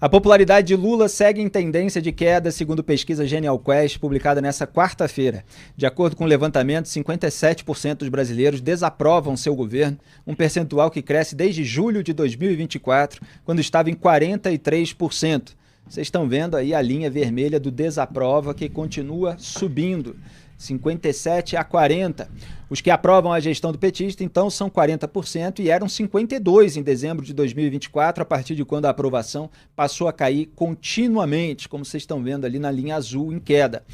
A popularidade de Lula segue em tendência de queda, segundo pesquisa Genial Quest, publicada nesta quarta-feira. De acordo com o levantamento, 57% dos brasileiros desaprovam seu governo, um percentual que cresce desde julho de 2024, quando estava em 43%. Vocês estão vendo aí a linha vermelha do desaprova, que continua subindo, 57 a 40. Os que aprovam a gestão do petista, então, são 40% e eram 52% em dezembro de 2024, a partir de quando a aprovação passou a cair continuamente, como vocês estão vendo ali na linha azul em queda.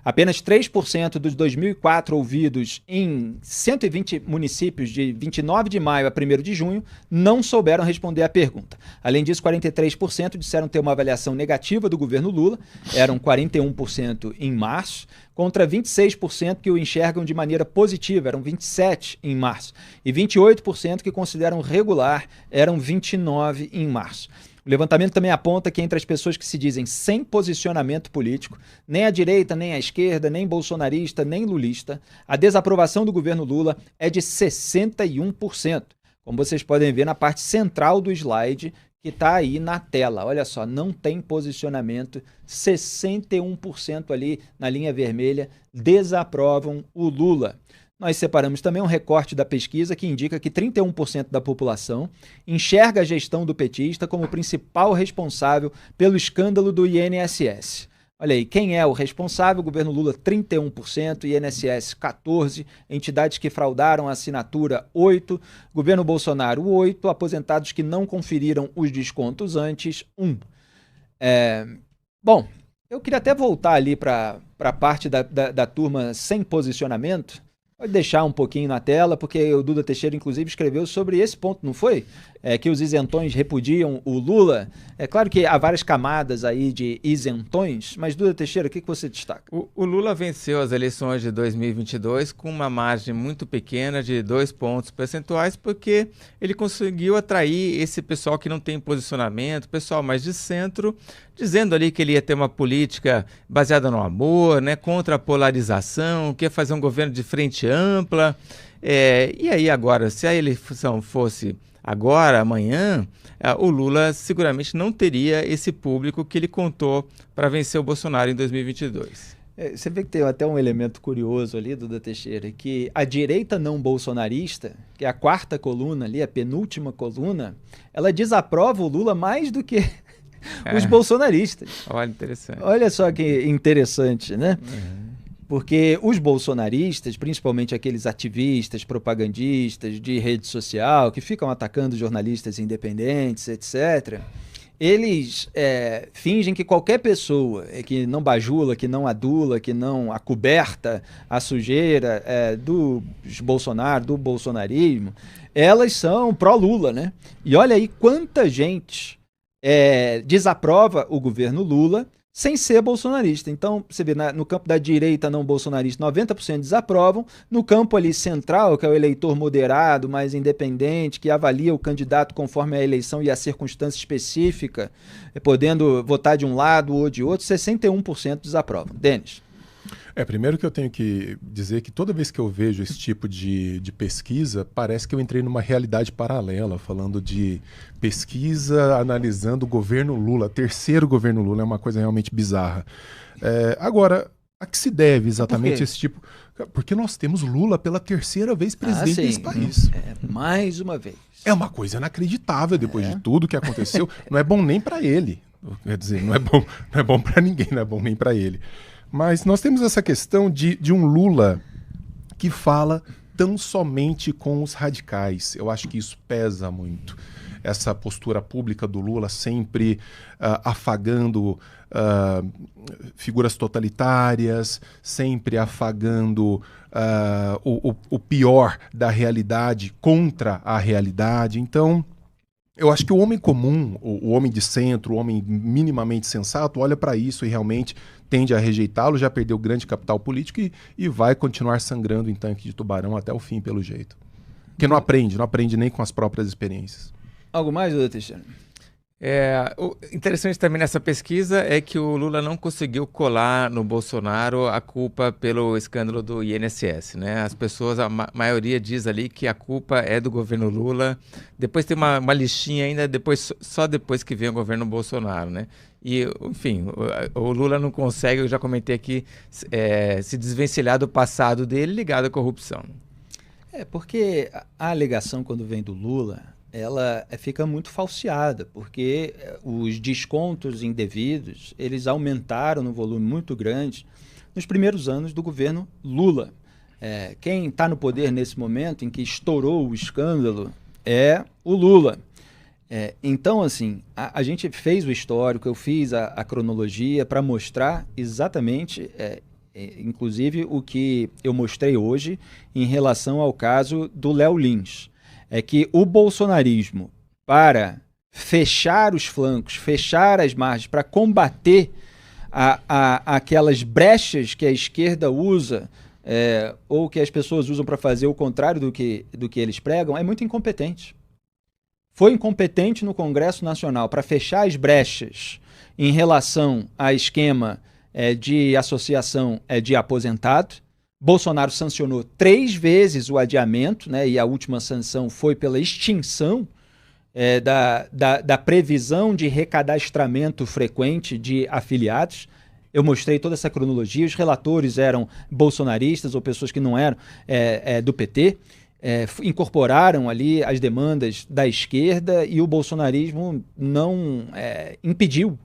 Apenas 3% dos 2.004 ouvidos em 120 municípios de 29 de maio a 1º de junho não souberam responder à pergunta. Além disso, 43% disseram ter uma avaliação negativa do governo Lula, eram 41% em março, contra 26% que o enxergam de maneira positiva, eram 27% em março, e 28% que consideram regular, eram 29% em março. O levantamento também aponta que entre as pessoas que se dizem sem posicionamento político, nem à direita, nem à esquerda, nem bolsonarista, nem lulista, a desaprovação do governo Lula é de 61%. Como vocês podem ver na parte central do slide, que está aí na tela. Olha só, não tem posicionamento, 61% ali na linha vermelha desaprovam o Lula. Nós separamos também um recorte da pesquisa que indica que 31% da população enxerga a gestão do petista como principal responsável pelo escândalo do INSS. Olha aí, quem é o responsável? O governo Lula, 31%, INSS, 14%, entidades que fraudaram a assinatura, 8%, governo Bolsonaro, 8%, aposentados que não conferiram os descontos antes, 1%. Bom, eu queria até voltar ali para a parte da turma sem posicionamento. Pode deixar um pouquinho na tela, porque o Duda Teixeira, inclusive, escreveu sobre esse ponto, não foi? Que os isentões repudiam o Lula. É claro que há várias camadas aí de isentões, mas, Duda Teixeira, o que você destaca? O Lula venceu as eleições de 2022 com uma margem muito pequena de 2 pontos percentuais, porque ele conseguiu atrair esse pessoal que não tem posicionamento, pessoal mais de centro, dizendo ali que ele ia ter uma política baseada no amor, né, contra a polarização, que ia fazer um governo de frente ampla. E aí agora, se a eleição fosse agora, amanhã, o Lula seguramente não teria esse público que ele contou para vencer o Bolsonaro em 2022. Você vê que tem até um elemento curioso ali, Duda Teixeira, que a direita não bolsonarista, que é a quarta coluna ali, a penúltima coluna, ela desaprova o Lula mais do que os bolsonaristas. Olha, interessante. Olha só que interessante, né? Uhum. Porque os bolsonaristas, principalmente aqueles ativistas, propagandistas de rede social, que ficam atacando jornalistas independentes, etc., eles fingem que qualquer pessoa que não bajula, que não adula, que não acoberta a sujeira dos Bolsonaro, do bolsonarismo, elas são pró-Lula, né? E olha aí quanta gente desaprova o governo Lula sem ser bolsonarista. Então, você vê, no campo da direita não bolsonarista, 90% desaprovam. No campo ali central, que é o eleitor moderado, mais independente, que avalia o candidato conforme a eleição e a circunstância específica, podendo votar de um lado ou de outro, 61% desaprovam. Denis. Primeiro que eu tenho que dizer que toda vez que eu vejo esse tipo de pesquisa, parece que eu entrei numa realidade paralela, falando de pesquisa analisando o governo Lula, terceiro governo Lula, é uma coisa realmente bizarra. Agora, a que se deve exatamente esse tipo? Porque nós temos Lula pela terceira vez presidente desse país. Mais uma vez. É uma coisa inacreditável depois de tudo que aconteceu. Não é bom nem para ele. Quer dizer, não é bom para ninguém, não é bom nem para ele. Mas nós temos essa questão de um Lula que fala tão somente com os radicais. Eu acho que isso pesa muito. Essa postura pública do Lula sempre afagando figuras totalitárias, sempre afagando o pior da realidade contra a realidade. Então, eu acho que o homem comum, o homem de centro, o homem minimamente sensato, olha para isso e realmente tende a rejeitá-lo, já perdeu grande capital político e vai continuar sangrando em tanque de tubarão até o fim, pelo jeito. Porque não aprende nem com as próprias experiências. Algo mais, Duda Teixeira? O interessante também nessa pesquisa é que o Lula não conseguiu colar no Bolsonaro a culpa pelo escândalo do INSS, né? As pessoas, a maioria diz ali que a culpa é do governo Lula. Depois tem uma listinha ainda, só depois que vem o governo Bolsonaro, né? E, enfim, o Lula não consegue, eu já comentei aqui, se desvencilhar do passado dele ligado à corrupção. Porque a alegação, quando vem do Lula, ela fica muito falseada, porque os descontos indevidos, eles aumentaram no volume muito grande nos primeiros anos do governo Lula. Quem está no poder nesse momento em que estourou o escândalo é o Lula. Então, assim, a gente fez o histórico, eu fiz a cronologia para mostrar exatamente, inclusive, o que eu mostrei hoje em relação ao caso do Léo Lins. É que o bolsonarismo, para fechar os flancos, fechar as margens, para combater aquelas brechas que a esquerda usa, ou que as pessoas usam para fazer o contrário do que eles pregam, é muito incompetente. Foi incompetente no Congresso Nacional para fechar as brechas em relação a esquema de associação de aposentado. Bolsonaro sancionou 3 vezes o adiamento, né, e a última sanção foi pela extinção da previsão de recadastramento frequente de afiliados. Eu mostrei toda essa cronologia, os relatores eram bolsonaristas ou pessoas que não eram do PT, incorporaram ali as demandas da esquerda e o bolsonarismo não impediu,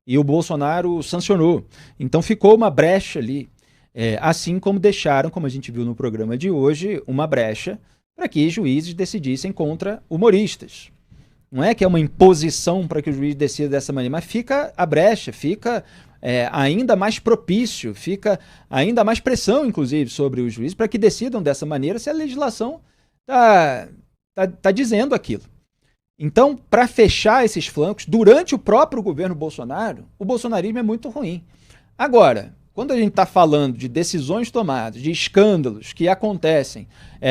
e o Bolsonaro sancionou. Então ficou uma brecha ali. Assim como deixaram, como a gente viu no programa de hoje, uma brecha para que juízes decidissem contra humoristas. Não é que é uma imposição para que o juiz decida dessa maneira, mas fica a brecha, fica ainda mais propício, fica ainda mais pressão, inclusive, sobre os juízes para que decidam dessa maneira se a legislação tá dizendo aquilo. Então, para fechar esses flancos, durante o próprio governo Bolsonaro, o bolsonarismo é muito ruim. Agora, quando a gente está falando de decisões tomadas, de escândalos que acontecem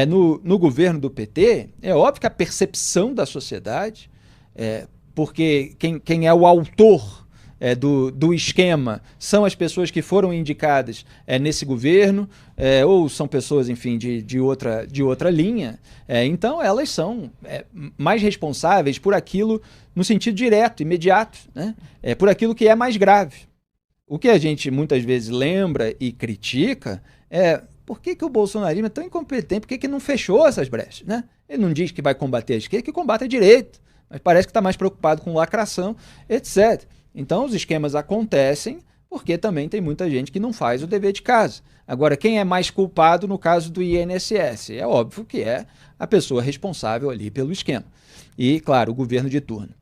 no governo do PT, é óbvio que a percepção da sociedade, porque quem é o autor do esquema são as pessoas que foram indicadas nesse governo, ou são pessoas, enfim, de outra linha, então elas são mais responsáveis por aquilo no sentido direto, imediato, né? Por aquilo que é mais grave. O que a gente muitas vezes lembra e critica por que o bolsonarismo é tão incompetente, por que não fechou essas brechas, né? Ele não diz que vai combater a esquerda, que combate a direita, mas parece que está mais preocupado com lacração, etc. Então os esquemas acontecem porque também tem muita gente que não faz o dever de casa. Agora, quem é mais culpado no caso do INSS? É óbvio que é a pessoa responsável ali pelo esquema. E, claro, o governo de turno.